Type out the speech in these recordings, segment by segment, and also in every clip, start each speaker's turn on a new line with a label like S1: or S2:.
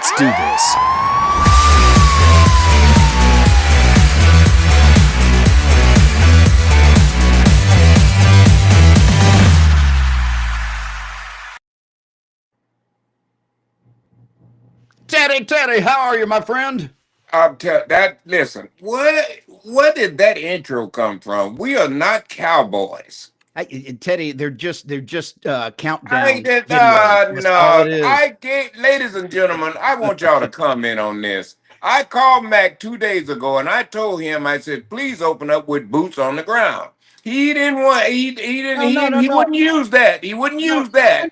S1: Let's do this.
S2: Teddy, how are you, my friend?
S3: Listen, where did that intro come from? We are not cowboys.
S2: Teddy, they're just
S3: I
S2: countdown
S3: did
S2: videos. That's all it
S3: no.
S2: is.
S3: Ladies and gentlemen, I want y'all to comment on this. I called Mac 2 days ago and I told him, I said, please open up with boots on the ground. He didn't want he didn't
S2: No, no, no,
S3: he
S2: no,
S3: wouldn't use that. He wouldn't
S2: no,
S3: use that.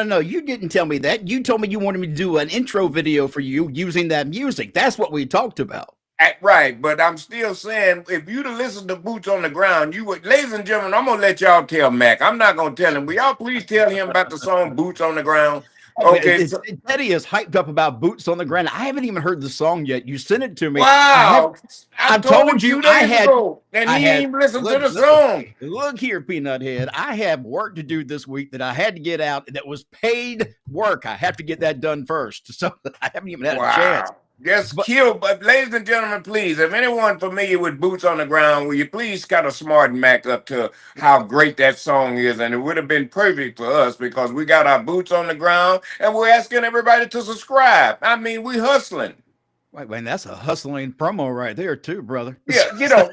S2: no. You didn't tell me that. You told me you wanted me to do an intro video for you using that music. That's what we talked about.
S3: Right, but I'm still saying if you'd have listened to Boots on the Ground, you would, ladies and gentlemen, I'm gonna let y'all tell Mac. I'm not gonna tell him. Will y'all please tell him about the song Boots on the Ground? Okay, so
S2: Teddy is hyped up about Boots on the Ground. I haven't even heard the song yet. You sent it to me.
S3: wow. I
S2: I
S3: told him
S2: told you
S3: two days ago, and
S2: I
S3: he ain't
S2: had
S3: even listened to
S2: look,
S3: the
S2: look,
S3: song.
S2: look here, Peanut Head. I have work to do this week that I had to get out that was paid work. I have to get that done first. So I haven't even had a chance.
S3: Wow. But ladies and gentlemen, please, if anyone familiar with Boots on the Ground, will you please kind of smarten Mac up to how great that song is? And it would have been perfect for us because we got our boots on the ground and we're asking everybody to subscribe. I mean, we hustling.
S2: Wait, man, that's a hustling promo right there, too, brother.
S3: Yeah,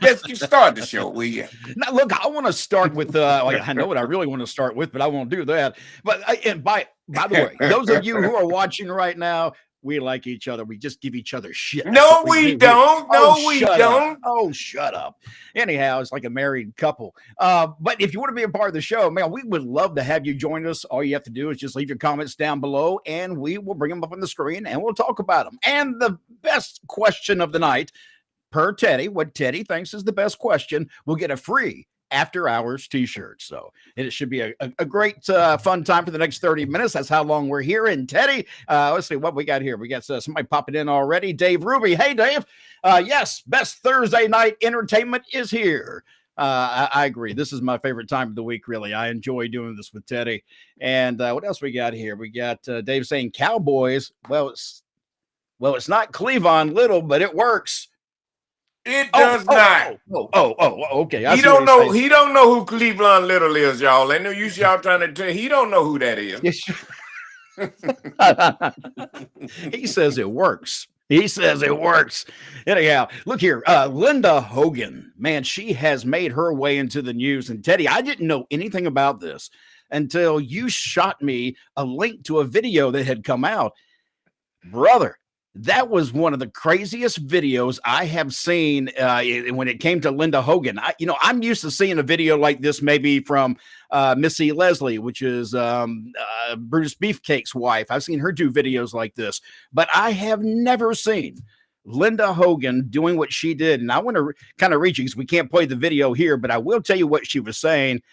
S3: let's start the show, will you?
S2: Now, look, I want to start with. I know what I really want to start with, but I won't do that. But and by the way, those of you who are watching right now, we like each other. We just give each other shit. That's
S3: No,
S2: what
S3: we
S2: do here.
S3: don't.
S2: Oh,
S3: No, we
S2: shut up.
S3: don't.
S2: Oh, shut up. Anyhow, it's like a married couple. But if you want to be a part of the show, man, we would love to have you join us. All you have to do is just leave your comments down below, and we will bring them up on the screen, and we'll talk about them. And the best question of the night, per Teddy, what Teddy thinks is the best question, will get a free after hours t-shirt. So it should be a great fun time for the next 30 minutes. That's how long we're here. And Teddy, let's see what we got here. We got somebody popping in already. Dave Ruby. Hey, Dave. Yes, best Thursday night entertainment is here. I agree. This is my favorite time of the week, really. I enjoy doing this with Teddy. And what else we got here? We got Dave saying Cowboys. Well, it's not Cleavon Little, but it works.
S3: It does not.
S2: Okay.
S3: He don't know. He don't know who Cleveland Little is, y'all. I know y'all trying to tell. He don't know who that is.
S2: He says it works. He says it works. Anyhow, look here. Linda Hogan, man, she has made her way into the news. And Teddy, I didn't know anything about this until you shot me a link to a video that had come out. Brother, that was one of the craziest videos I have seen when it came to Linda Hogan. I'm used to seeing a video like this maybe from Missy Leslie, which is Brutus Beefcake's wife. I've seen her do videos like this, but I have never seen Linda Hogan doing what she did. And I want to kind of reach you because we can't play the video here, but I will tell you what she was saying.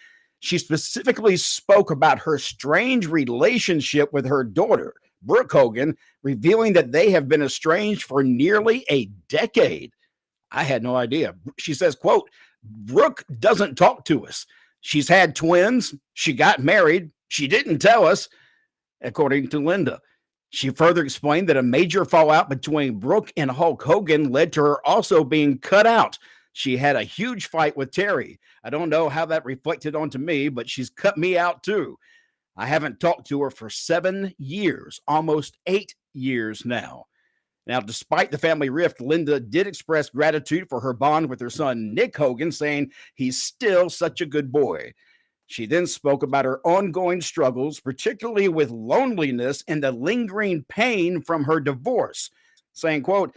S2: She specifically spoke about her strange relationship with her daughter, Brooke Hogan, revealing that they have been estranged for nearly a decade. I had no idea. She says, quote, Brooke doesn't talk to us. She's had twins. She got married. She didn't tell us, according to Linda. She further explained that a major fallout between Brooke and Hulk Hogan led to her also being cut out. She had a huge fight with Terry. I don't know how that reflected onto me, but she's cut me out too. I haven't talked to her for 7 years, almost 8 years now. Now, despite the family rift, Linda did express gratitude for her bond with her son, Nick Hogan, saying he's still such a good boy. She then spoke about her ongoing struggles, particularly with loneliness and the lingering pain from her divorce, saying, quote,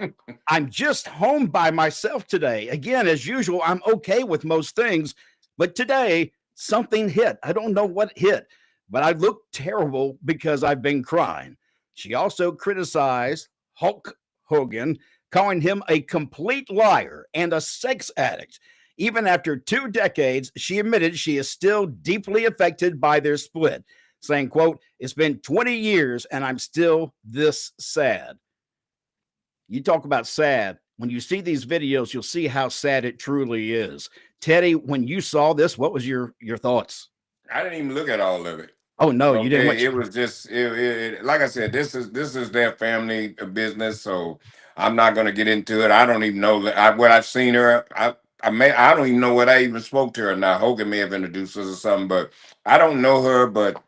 S2: I'm just home by myself today. Again, as usual, I'm okay with most things, but today something hit. I don't know what hit, but I look terrible because I've been crying. She also criticized Hulk Hogan, calling him a complete liar and a sex addict. Even after 2 decades, she admitted she is still deeply affected by their split, saying, quote, it's been 20 years and I'm still this sad. You talk about sad. When you see these videos, you'll see how sad it truly is. Teddy, when you saw this, what was your thoughts?
S3: I didn't even look at all of it.
S2: Oh no, you didn't
S3: Okay,
S2: watch.
S3: it was just like I said, this is their family business, so I'm not gonna get into it. I don't even know what I've seen her. I don't even know what I even spoke to her now. Hogan may have introduced us or something, but I don't know her. But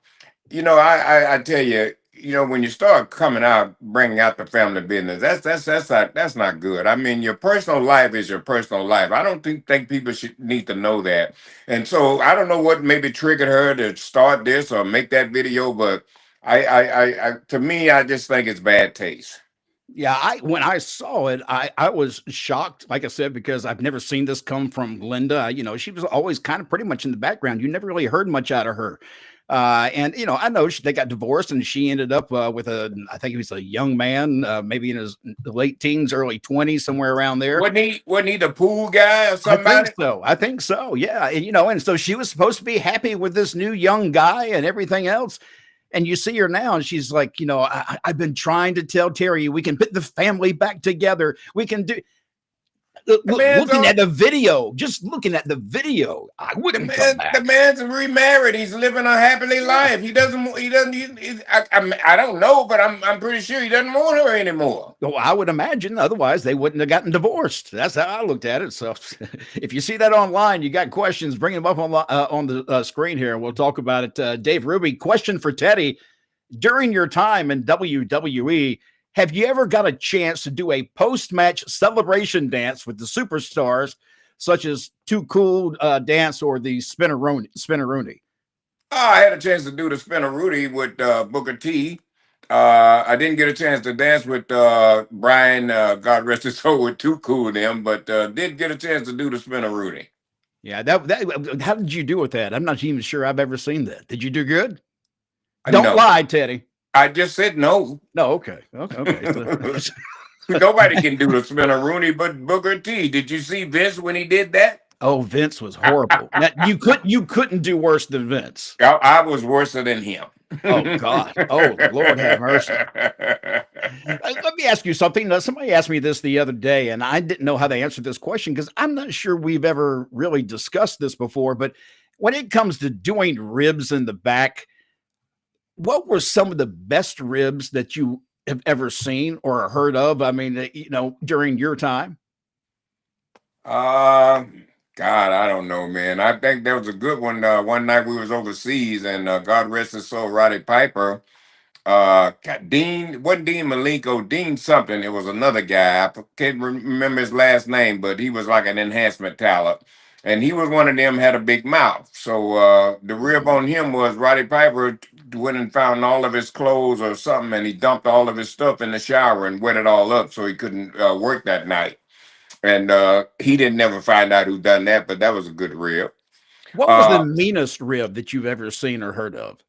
S3: I tell you, when you start coming out, bringing out the family business, that's not good. I mean, your personal life is your personal life. I don't think people should need to know that. And so I don't know what maybe triggered her to start this or make that video, but to me, I just think it's bad taste.
S2: Yeah, I when I saw it, I was shocked, like I said, because I've never seen this come from Linda. She was always kind of pretty much in the background. You never really heard much out of her. And I know they got divorced, and she ended up with I think he was a young man, maybe in his late teens, early 20s, somewhere around there.
S3: Wasn't he the pool guy or
S2: I think
S3: somebody?
S2: so. I think so. Yeah, and so she was supposed to be happy with this new young guy and everything else. And you see her now, and she's like, I've been trying to tell Terry we can put the family back together. We can do.
S3: The man's
S2: Looking
S3: on.
S2: at the video, just looking at the video, I
S3: The
S2: wouldn't come
S3: man, the
S2: back.
S3: man's remarried. He's living a happily life. He doesn't. He doesn't. I don't know, but I'm pretty sure he doesn't want her anymore.
S2: Well, I would imagine otherwise they wouldn't have gotten divorced. That's how I looked at it. So, if you see that online, you got questions, bring them up on the screen here. We'll talk about it. Dave Ruby, question for Teddy: during your time in WWE, have you ever got a chance to do a post-match celebration dance with the superstars, such as Too Cool dance or the Spinneroonie?
S3: Oh, I had a chance to do the spinner Rudy with Booker T. I didn't get a chance to dance with Brian, God rest his soul, with Too Cool them, but did get a chance to do the spinner Rudy.
S2: Yeah, that. How did you do with that? I'm not even sure I've ever seen that. Did you do good? Don't
S3: No,
S2: lie, Teddy.
S3: I just said no.
S2: No, okay, okay. So,
S3: Nobody can do the spinner Rooney but Booker T. Did you see Vince when he did that?
S2: oh, Vince was horrible. Now, you couldn't do worse than Vince.
S3: I was worse than him.
S2: Oh God. Oh Lord, have mercy. Let me ask you something. Now, somebody asked me this the other day, and I didn't know how they answered this question because I'm not sure we've ever really discussed this before. But when it comes to doing ribs in the back, what were some of the best ribs that you have ever seen or heard of? I mean, during your time.
S3: Uh, God, I don't know, man. I think there was a good one. One night we was overseas, and God rest his soul, Roddy Piper. Dean wasn't Dean Malenko, Dean something. It was another guy. Can't remember his last name, but he was like an enhancement talent, and he was one of them had a big mouth. So the rib
S2: Mhm.
S3: on him was Roddy Piper went and found all of his clothes or something, and he dumped all of his stuff in the shower and wet it all up, so he couldn't work that night. And he didn't never find out who done that, but that was a good rib.
S2: What was the
S3: Uh,
S2: meanest rib that you've ever seen or heard of?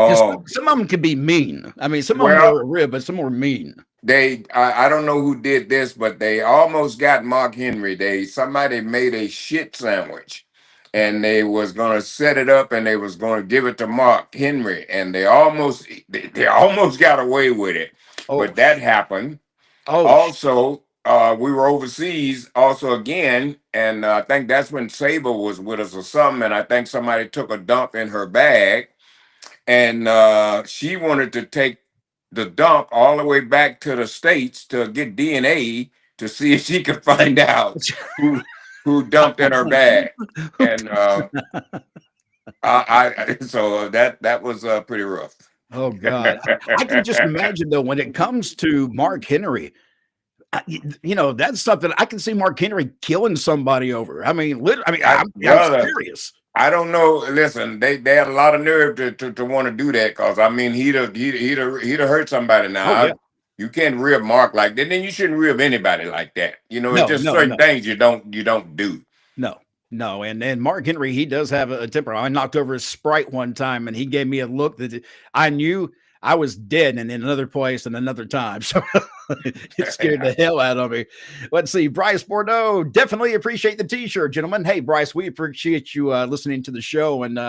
S2: Because
S3: oh
S2: some of them can be mean. I mean, some of them
S3: well,
S2: were rib, but some were mean.
S3: I don't know who did this, but they almost got Mark Henry. Somebody made a shit sandwich, and they was gonna set it up, and they was gonna give it to Mark Henry, and they almost got away with it,
S2: Oh,
S3: but that happened.
S2: oh,
S3: Also, we were overseas also again, and I think that's when Sable was with us or something, and I think somebody took a dump in her bag, and she wanted to take the dump all the way back to the States to get DNA to see if she could find out who who dumped in her bag. And so that was pretty rough.
S2: oh God. I can just imagine though when it comes to Mark Henry, that's something I can see Mark Henry killing somebody over. I mean, literally, I mean, I'm
S3: Brother,
S2: serious.
S3: I don't know. Listen, they had a lot of nerve to want to do that, because I mean he'd have hurt somebody now.
S2: Oh yeah.
S3: You can't rib Mark like that. Then you shouldn't rib anybody like that. It's
S2: No,
S3: just
S2: no,
S3: certain
S2: no.
S3: things you don't do.
S2: No, no, and Mark Henry, he does have a temper. I knocked over his Sprite one time, and he gave me a look that I was dead and in another place and another time. So it scared the hell out of me. Let's see. Bryce Bordeaux, definitely appreciate the t-shirt, gentlemen. Hey, Bryce, we appreciate you listening to the show and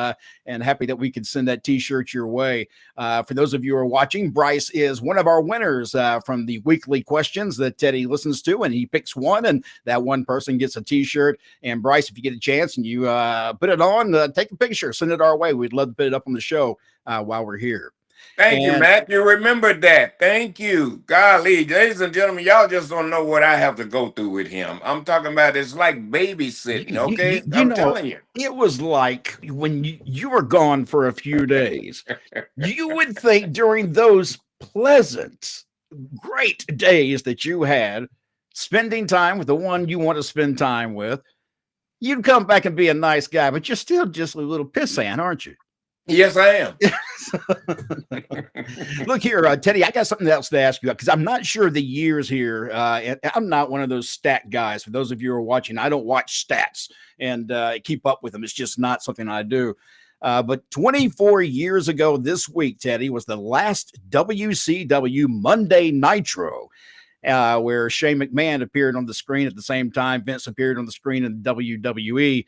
S2: happy that we could send that t-shirt your way. For those of you who are watching, Bryce is one of our winners from the weekly questions that Teddy listens to, and he picks one, and that one person gets a t-shirt. And Bryce, if you get a chance and you put it on, take a picture, send it our way. We'd love to put it up on the show while we're here.
S3: Thank you, Matt. You remembered that. Thank you. Golly, ladies and gentlemen, y'all just don't know what I have to go through with him. I'm talking about it's like babysitting, okay? I'm telling you.
S2: It was like when you were gone for a few days, you would think during those pleasant, great days that you had, spending time with the one you want to spend time with, you'd come back and be a nice guy, but you're still just a little pissant, aren't you?
S3: Yes, I am.
S2: Look here, Teddy, I got something else to ask you because I'm not sure the years here. I'm not one of those stat guys. For those of you who are watching, I don't watch stats and keep up with them. It's just not something I do. But 24 years ago this week, Teddy, was the last WCW Monday Nitro, where Shane McMahon appeared on the screen at the same time Vince appeared on the screen in the WWE.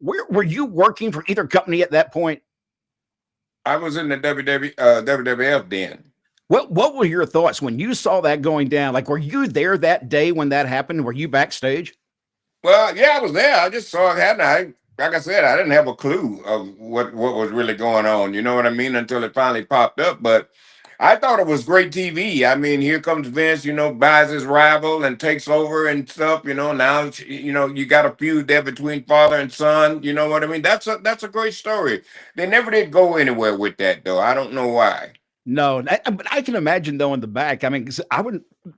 S2: Were you working for either company at that point?
S3: I was in the WWF then.
S2: What were your thoughts when you saw that going down? Like, were you there that day when that happened? Were you backstage?
S3: Well, yeah, I was there. I just saw it happen. Like I said, I didn't have a clue of what was really going on. You know what I mean? Until it finally popped up. But I thought it was great TV. I mean, here comes Vince, buys his rival and takes over and stuff. Now, you got a feud there between father and son. You know what I mean? That's a great story. They never did go anywhere with that, though. I don't know why.
S2: No, but I can imagine though in the back. I mean, because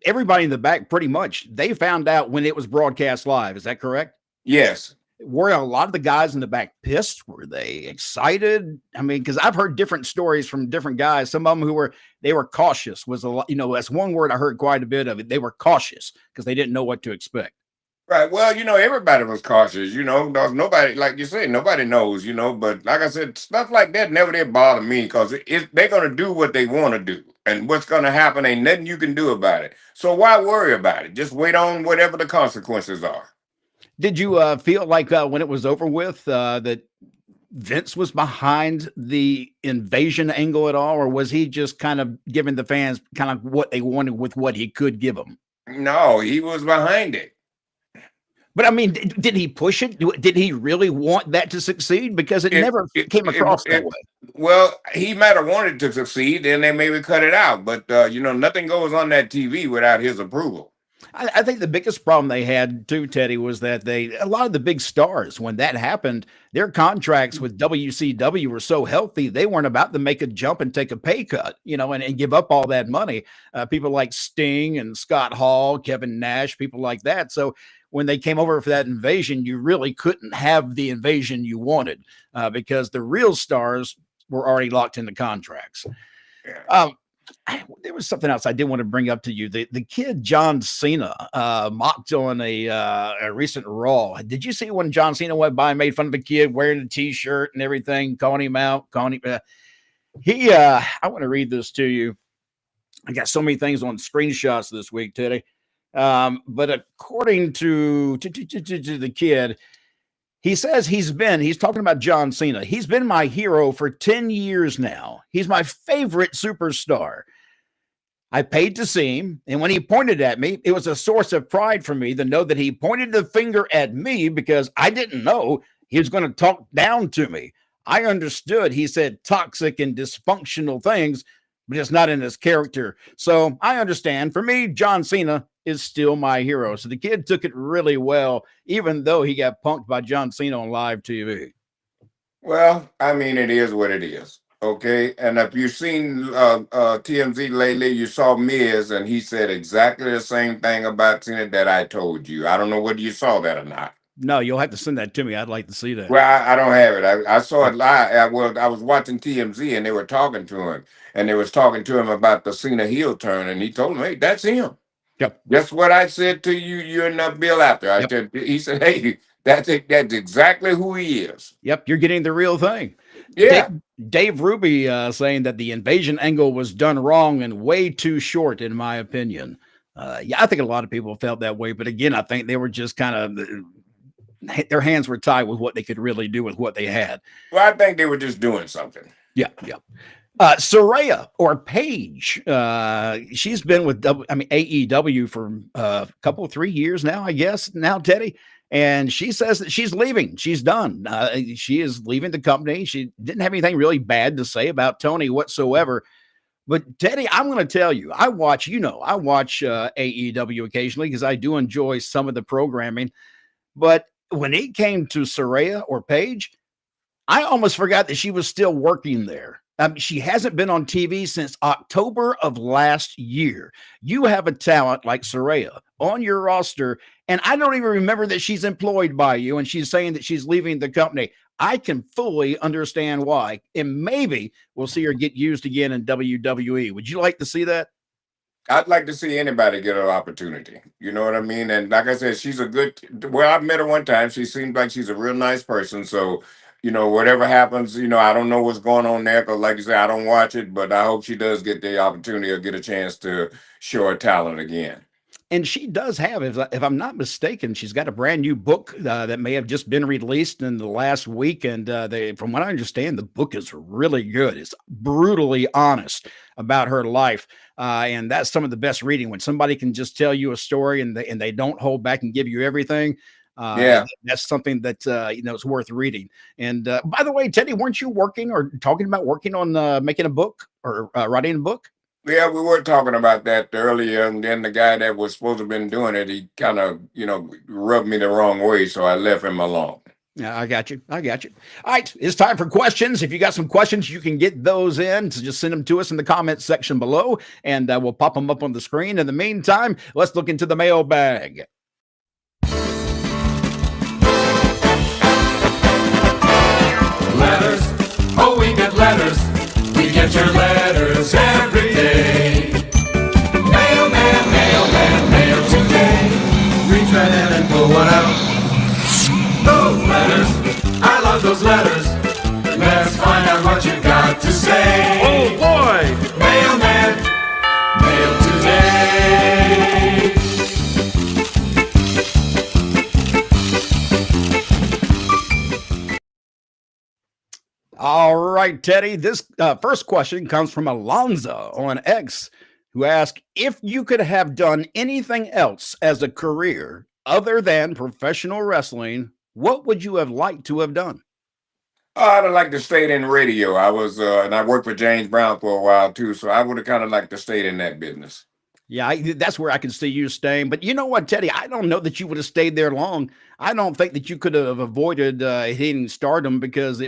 S2: everybody in the back pretty much they found out when it was broadcast live. Is that correct?
S3: Yes.
S2: Were a lot of the guys in the back pissed? Were they excited? I mean, because I've heard different stories from different guys. Some of them who were cautious was a lot. That's one word I heard quite a bit of it. They were cautious because they didn't know what to expect.
S3: Right. Well, everybody was cautious, because nobody, like you said, nobody knows, but like I said, stuff like that never did bother me because they're going to do what they want to do. And what's going to happen ain't nothing you can do about it. So why worry about it? Just wait on whatever the consequences are.
S2: Did you feel like when it was over with that Vince was behind the invasion angle at all, or was he just kind of giving the fans kind of what they wanted with what he could give them?
S3: No, he was behind it.
S2: But I mean, did he push it? Did he really want that to succeed? Because it never came across that way.
S3: Well, he might have wanted to succeed, and they maybe cut it out. But, nothing goes on that TV without his approval.
S2: I think the biggest problem they had too, Teddy, was that a lot of the big stars, when that happened, their contracts with WCW were so healthy, they weren't about to make a jump and take a pay cut, and give up all that money. People like Sting and Scott Hall, Kevin Nash, people like that. So when they came over for that invasion, you really couldn't have the invasion you wanted because the real stars were already locked into contracts. There was something else I did want to bring up to you. The kid John Cena mocked on a recent Raw. Did you see when John Cena went by and made fun of a kid wearing a T-shirt and everything, calling him out? I want to read this to you. I got so many things on screenshots this week, Teddy. But according to the kid, he says he's talking about John Cena. He's been my hero for 10 years now. He's my favorite superstar. I paid to see him, and when he pointed at me, it was a source of pride for me to know that he pointed the finger at me because I didn't know he was going to talk down to me. I understood he said toxic and dysfunctional things, but it's not in his character. So I understand. For me, John Cena is still my hero. So the kid took it really well, even though he got punked by John Cena on live TV.
S3: Well, I mean, it is what it is. Okay. And if you've seen TMZ lately, you saw Miz, and he said exactly the same thing about Cena that I told you. I don't know whether you saw that or not.
S2: No, you'll have to send that to me. I'd like to see that.
S3: Well, I don't have it. I saw it live. I was watching TMZ, and they were talking to him. And they was talking to him about the Cena heel turn. And he told him, hey, that's him.
S2: Yep.
S3: That's what I said to you and Bill after. He said, hey, that's exactly who he is.
S2: Yep, you're getting the real thing. Dave,
S3: Yeah.
S2: Dave Ruby saying that the invasion angle was done wrong and way too short, in my opinion. Yeah, I think a lot of people felt that way, but again, I think they were just kind of their hands were tied with what they could really do with what they had.
S3: Well, I think they were just doing something.
S2: Yeah, yeah. Soraya or Paige, she's been with AEW for a couple 3 years now, I guess. Now, Teddy, and she says that she's leaving. She's done. She is leaving the company. She didn't have anything really bad to say about Tony whatsoever. But Teddy, I'm going to tell you, I watch AEW occasionally because I do enjoy some of the programming. But when it came to Soraya or Paige, I almost forgot that she was still working there. She hasn't been on TV since October of last year. You have a talent like Soraya on your roster, and I don't even remember that she's employed by you, and she's saying that she's leaving the company. I can fully understand why, and maybe we'll see her get used again in WWE. Would you like to see that?
S3: I'd like to see anybody get an opportunity. You know what I mean? And like I said, she's a good. Well, I've met her one time. She seems like she's a real nice person. So, whatever happens, I don't know what's going on there. Because, like you said, I don't watch it, but I hope she does get the opportunity or get a chance to show her talent again.
S2: And she does have, if I'm not mistaken, she's got a brand new book that may have just been released in the last week. And from what I understand, the book is really good. It's brutally honest about her life. And that's some of the best reading when somebody can just tell you a story and they don't hold back and give you everything.
S3: Yeah.
S2: That's something that, is worth reading. And by the way, Teddy, weren't you working or talking about working on making a book or writing a book?
S3: Yeah, we were talking about that earlier, and then the guy that was supposed to have been doing it, he kind of, rubbed me the wrong way, so I left him alone.
S2: Yeah, I got you. All right, it's time for questions. If you got some questions, you can get those in. So just send them to us in the comments section below, and we'll pop them up on the screen. In the meantime, let's look into the mailbag.
S1: Letters, oh, we get letters. We get your letters every day. Mailman, mailman, mail today. Reach right in and pull one out. Those letters, I love those letters. Let's find out what you got to say.
S2: Oh boy!
S1: Mailman, mail today.
S2: All right, Teddy. This first question comes from Alonzo on X, who asked, if you could have done anything else as a career other than professional wrestling, what would you have liked to have done?
S3: I'd have liked to stay in radio. I was, and I worked for James Brown for a while too, so I would have kind of liked to stay in that business.
S2: Yeah, that's where I can see you staying. But you know what, Teddy? I don't know that you would have stayed there long. I don't think that you could have avoided hitting stardom because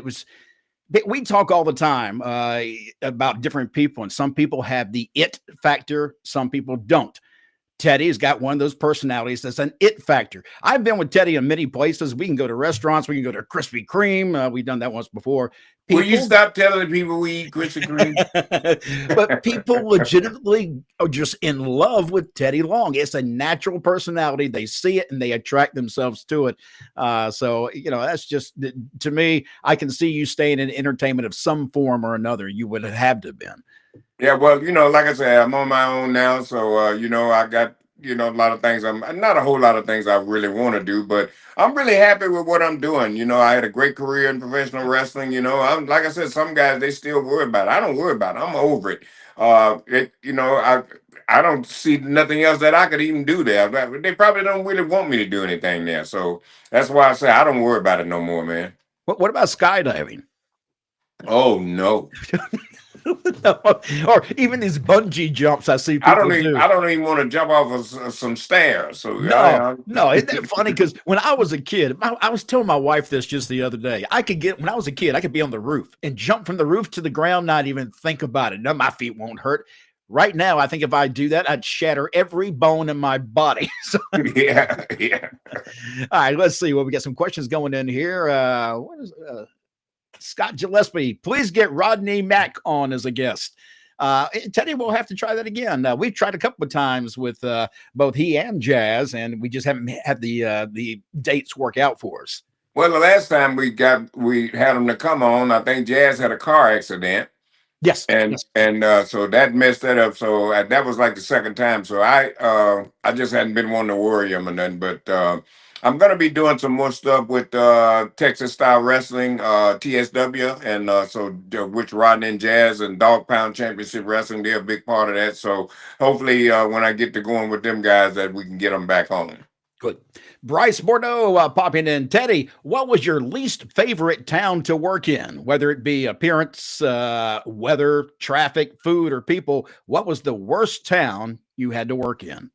S2: we talk all the time about different people, and some people have the it factor, some people don't. Teddy's got one of those personalities that's an it factor. I've been with Teddy in many places. We can go to restaurants. We can go to Krispy Kreme. We've done that once before.
S3: Will you stop telling people we eat Krispy Kreme?
S2: But people legitimately are just in love with Teddy Long. It's a natural personality. They see it and they attract themselves to it. So, that's just, to me, I can see you staying in entertainment of some form or another. You would have had to have been.
S3: Yeah, well, like I said, I'm on my own now, so I got a lot of things. I'm not a whole lot of things I really want to do, but I'm really happy with what I'm doing. I had a great career in professional wrestling. I'm like I said, some guys they still worry about it. I don't worry about it. I'm over it. I don't see nothing else that I could even do there. They probably don't really want me to do anything there, so that's why I say I don't worry about it no more, man.
S2: What about skydiving?
S3: Oh no.
S2: Or even these bungee jumps I see people do.
S3: I don't even want to jump off of some stairs. So
S2: no, isn't that funny? Because when I was a kid, I was telling my wife this just the other day. When I was a kid, I could be on the roof and jump from the roof to the ground, not even think about it. No, my feet won't hurt. Right now, I think if I do that, I'd shatter every bone in my body. So,
S3: yeah.
S2: All right, let's see. Well, we got some questions going in here. What is Scott Gillespie, please get Rodney Mack on as a guest. Teddy, we'll have to try that again. We've tried a couple of times with both he and Jazz, and we just haven't had the dates work out for us.
S3: Well, the last time we had them to come on, I think Jazz had a car accident.
S2: Yes,
S3: And
S2: yes.
S3: so that messed that up. So that was like the second time. So I just hadn't been wanting to worry him or nothing. But I'm gonna be doing some more stuff with Texas style wrestling, TSW, and which Rodney and Jazz and Dog Pound Championship Wrestling, they're a big part of that. So hopefully when I get to going with them guys, that we can get them back on.
S2: Good. Bryce Bordeaux popping in. Teddy, what was your least favorite town to work in? Whether it be appearance, weather, traffic, food, or people, what was the worst town you had to work in?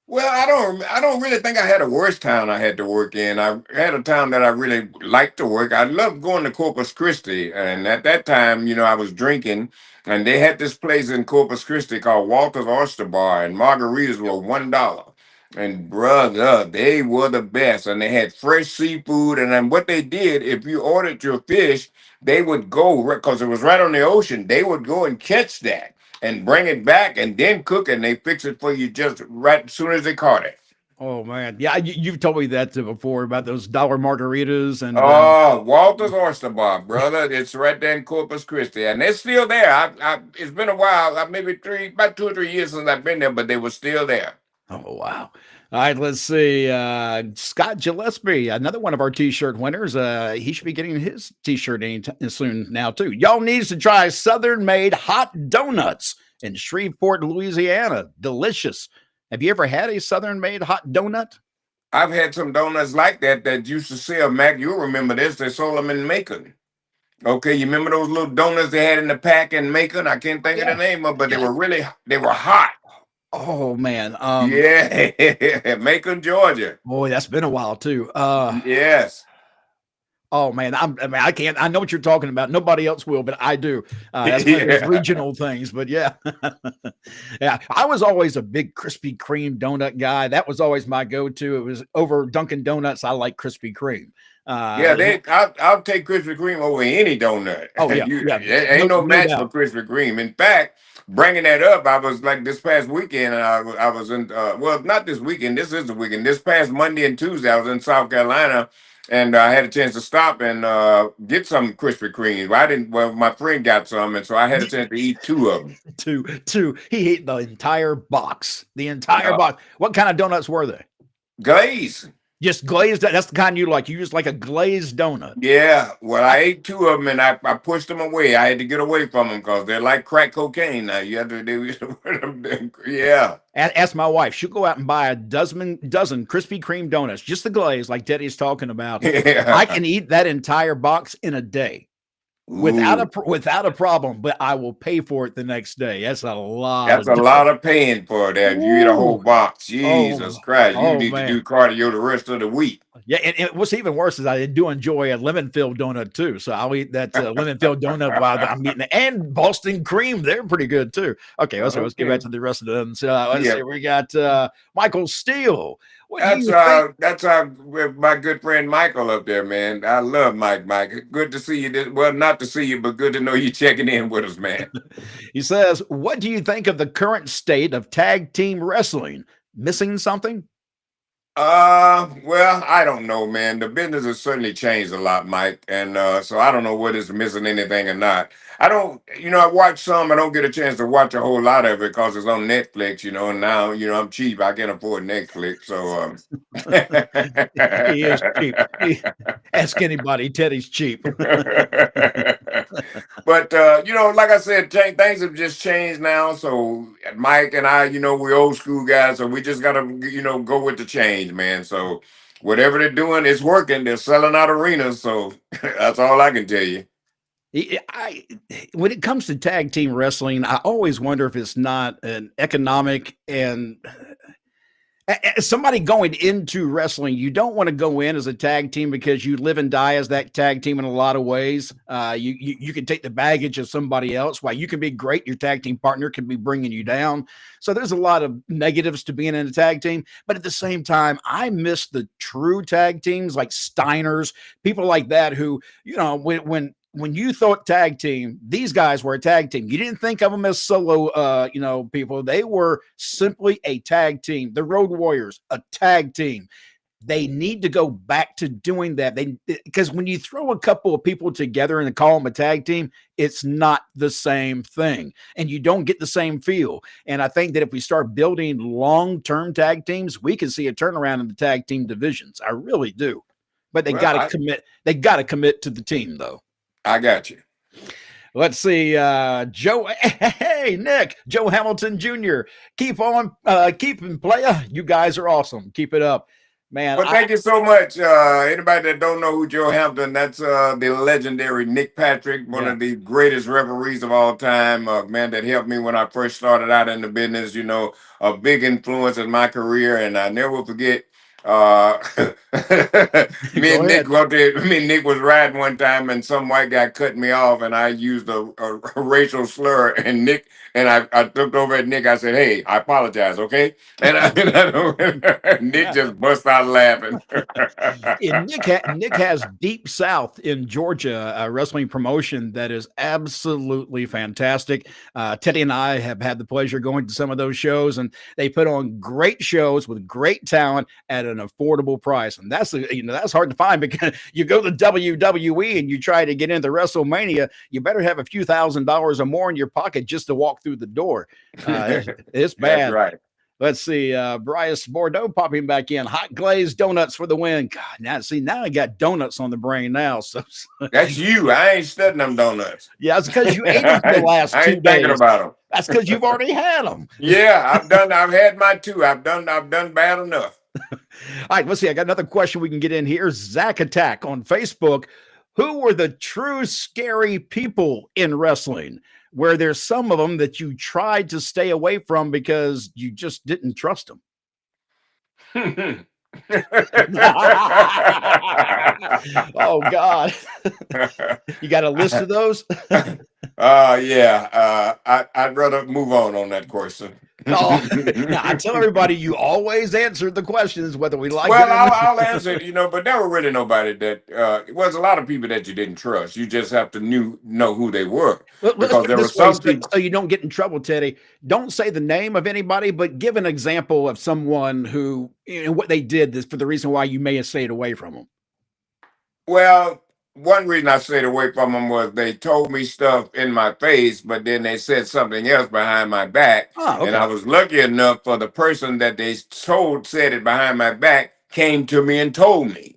S3: Well, I don't really think I had a worst town I had to work in. I had a town that I really liked to work. I loved going to Corpus Christi, and at that time, I was drinking, and they had this place in Corpus Christi called Walter's Oyster Bar, and margaritas were $1. And brother, they were the best, and they had fresh seafood. And then what they did, if you ordered your fish, they would go because it was right on the ocean. They would go and catch that and bring it back and then cook it, and they fix it for you just right as soon as they caught it.
S2: Oh man, yeah, you've told me that before about those dollar margaritas and
S3: Oh, Walter's Oyster Bar, brother. It's right there in Corpus Christi. And it's still there. It's been a while, maybe about 2 or 3 years since I've been there, but they were still there.
S2: oh wow. All right, let's see. Scott Gillespie, another one of our t-shirt winners. He should be getting his t-shirt soon now too. Y'all needs to try Southern made hot donuts in Shreveport, Louisiana. Delicious. Have you ever had a Southern made hot donut?
S3: I've had some donuts like that used to sell, Mac. You'll remember this. They sold them in Macon. Okay, you remember those little donuts they had in the pack in Macon? I can't think of the
S2: Yeah.
S3: name of, but
S2: Yeah.
S3: they were hot.
S2: Oh man.
S3: Yeah, Macon, Georgia.
S2: Boy, that's been a while too.
S3: Yes.
S2: Oh man, I can't. I know what you're talking about. Nobody else will, but I do. That's one of those
S3: Yeah.
S2: regional things. But yeah, yeah. I was always a big Krispy Kreme donut guy. That was always my go-to. It was over Dunkin' Donuts. I like Krispy Kreme.
S3: Yeah, I'll take Krispy Kreme over any donut.
S2: Oh yeah, yeah.
S3: There ain't
S2: No,
S3: no
S2: no
S3: match for
S2: doubt.
S3: Krispy Kreme. In fact, bringing that up, I was like this past weekend, and I was in well, not this weekend. This is the weekend. This past Monday and Tuesday, I was in South Carolina, and I had a chance to stop and get some Krispy Kreme. I didn't. Well, my friend got some, and so I had a chance to eat two of them.
S2: Two. He ate the entire box. The entire box. What kind of donuts were they?
S3: Glaze.
S2: Just glazed. That's the kind you like. You just like a glazed donut.
S3: Yeah, well, I ate two of them and I pushed them away. I had to get away from them because they're like crack cocaine now. You have to do, yeah.
S2: Ask my wife. She'll go out and buy a dozen Krispy Kreme donuts, just the glaze, like Teddy's talking about.
S3: Yeah.
S2: I can eat that entire box in a day without a problem, but I will pay for it the next day. That's a lot.
S3: That's a lot of paying for that. You eat a whole box. Jesus Christ. You need
S2: man.
S3: to do cardio the rest of the week.
S2: Yeah, and what's even worse is I do enjoy a lemon-filled donut too. So I'll eat that lemon-filled donut while I'm eating it. And Boston cream, they're pretty good too. Okay, let's get back to the rest of them. So let's see, we got Michael Steele.
S3: That's my good friend Michael up there, man. I love Mike. Good to see you. Well, not to see you, but good to know you checking in with us, man.
S2: He says, what do you think of the current state of tag team wrestling? Missing something?
S3: Well, I don't know, man. The business has certainly changed a lot, Mike. And so I don't know whether it's missing anything or not. I watch some. I don't get a chance to watch a whole lot of it because it's on Netflix, and now, I'm cheap. I can afford Netflix. So
S2: He is cheap. Ask anybody, Teddy's cheap.
S3: But like I said, things have just changed now. So Mike and I, we're old school guys, so we just gotta, go with the change, man. So whatever they're doing, it's working. They're selling out arenas, so that's all I can tell you.
S2: When it comes to tag team wrestling, I always wonder if it's not an economic and as somebody going into wrestling, you don't want to go in as a tag team because you live and die as that tag team in a lot of ways. You can take the baggage of somebody else. While you can be great, your tag team partner can be bringing you down. So there's a lot of negatives to being in a tag team. But at the same time, I miss the true tag teams like Steiner's, people like that who, when you thought tag team, these guys were a tag team. You didn't think of them as solo, people. They were simply a tag team. The Road Warriors, a tag team. They need to go back to doing that. Because when you throw a couple of people together and call them a tag team, it's not the same thing, and you don't get the same feel. And I think that if we start building long-term tag teams, we can see a turnaround in the tag team divisions. I really do. But they got to commit. They got to commit to the team, though.
S3: I got you.
S2: Let's see, Joe. Hey, Nick, Joe Hamilton Jr. Keep on, keeping playa. You guys are awesome. Keep it up. Man,
S3: well, thank you so much. Anybody that don't know who Joe Hampton, that's the legendary Nick Patrick, one of the greatest referees of all time. Man that helped me when I first started out in the business, you know, a big influence in my career. And I never forget, me and Nick was riding one time and some white guy cut me off and I used a racial slur and Nick and I looked over at Nick. I said, "Hey, I apologize, okay?" And Nick just bust out laughing.
S2: Nick has Deep South in Georgia, a wrestling promotion that is absolutely fantastic. Teddy and I have had the pleasure going to some of those shows, and they put on great shows with great talent at an affordable price. And that's hard to find, because you go to WWE and you try to get into WrestleMania, you better have a few $1,000s or more in your pocket just to walk through the door. It's bad.
S3: That's right.
S2: Let's see. Bryce Bordeaux popping back in. Hot glazed donuts for the win. God, now I got donuts on the brain now. So
S3: that's you. I ain't studying them donuts.
S2: Yeah, it's because you ate them for the last 2 days.
S3: I ain't thinking about them.
S2: That's because you've already had them.
S3: Yeah, I've had my two. I've done bad enough.
S2: All right, let's see. I got another question we can get in here. Zach Attack on Facebook. Who were the true scary people in wrestling? Where there's some of them that you tried to stay away from because you just didn't trust them. Oh God. You got a list of those?
S3: Yeah. I'd rather move on that question.
S2: Now, I tell everybody you always answered the questions, whether we like it or
S3: not. I'll answer it, but there were really nobody that it was a lot of people that you didn't trust. You just have to know who they were.
S2: Because there were some people, so you don't get in trouble, Teddy. Don't say the name of anybody, but give an example of someone who, what they did for the reason why you may have stayed away from them.
S3: Well, one reason I stayed away from them was they told me stuff in my face, but then they said something else behind my back.
S2: Oh, okay.
S3: And I was lucky enough for the person that they said it behind my back came to me and told me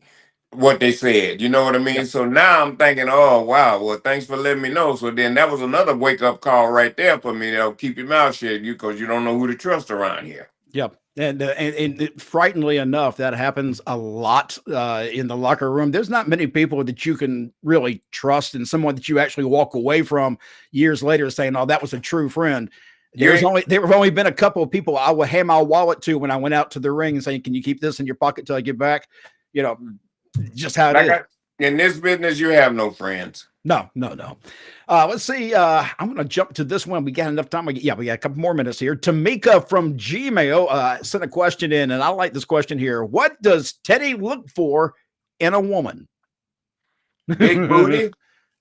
S3: what they said. You know what I mean? Yep. So now I'm thinking, oh, wow, well, thanks for letting me know. So then that was another wake-up call right there for me. Keep your mouth shut, because you don't know who to trust around here.
S2: Yep. And frighteningly enough, that happens a lot in the locker room. There's not many people that you can really trust, and someone that you actually walk away from years later saying, "Oh, that was a true friend." There have only been a couple of people I would hand my wallet to when I went out to the ring and saying, "Can you keep this in your pocket till I get back?" Just how it is.
S3: In this business, you have no friends.
S2: No. Let's see. I'm going to jump to this one. We got enough time. We got a couple more minutes here. Tamika from Gmail sent a question in, and I like this question here. What does Teddy look for in a woman?
S3: Big booty.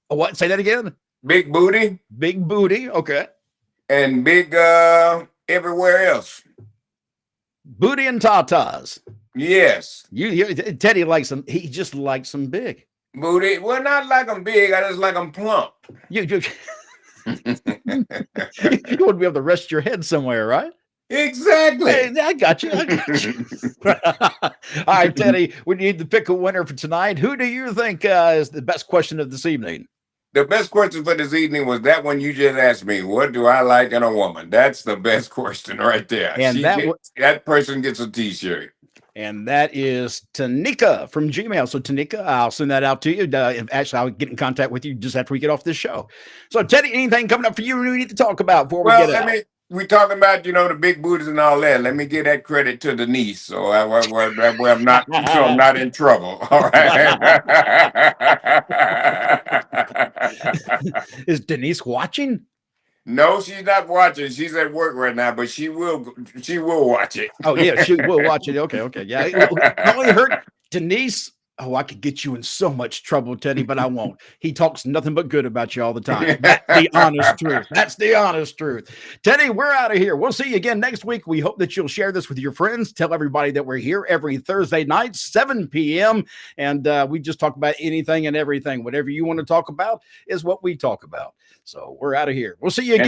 S2: What? Say that again.
S3: Big booty.
S2: Big booty. Okay.
S3: And big everywhere else.
S2: Booty and tatas.
S3: Yes.
S2: Teddy likes them. He just likes them big.
S3: Booty. Well, not like I'm big. I just like I'm plump.
S2: You want to be able to rest your head somewhere, right?
S3: Exactly.
S2: Hey, I got you. All right, Teddy, we need to pick a winner for tonight. Who do you think is the best question of this evening?
S3: The best question for this evening was that one you just asked me. What do I like in a woman? That's the best question right there.
S2: And
S3: that person gets a T-shirt.
S2: And that is Tanika from Gmail. So Tanika, I'll send that out to you. Actually, I'll get in contact with you just after we get off this show. So Teddy, anything coming up for you we need to talk about before we get out?
S3: We talking about, the big booties and all that. Let me give that credit to Denise. So I'm not in trouble. All right.
S2: Is Denise watching?
S3: No, she's not watching. She's at work right now, but she will watch it.
S2: Oh, yeah, she will watch it. Okay. Yeah. I only heard Denise Oh, I could get you in so much trouble, Teddy, but I won't. He talks nothing but good about you all the time. That's the honest truth. That's the honest truth. Teddy, we're out of here. We'll see you again next week. We hope that you'll share this with your friends. Tell everybody that we're here every Thursday night, 7 p.m. And we just talk about anything and everything. Whatever you want to talk about is what we talk about. So we're out of here. We'll see you again.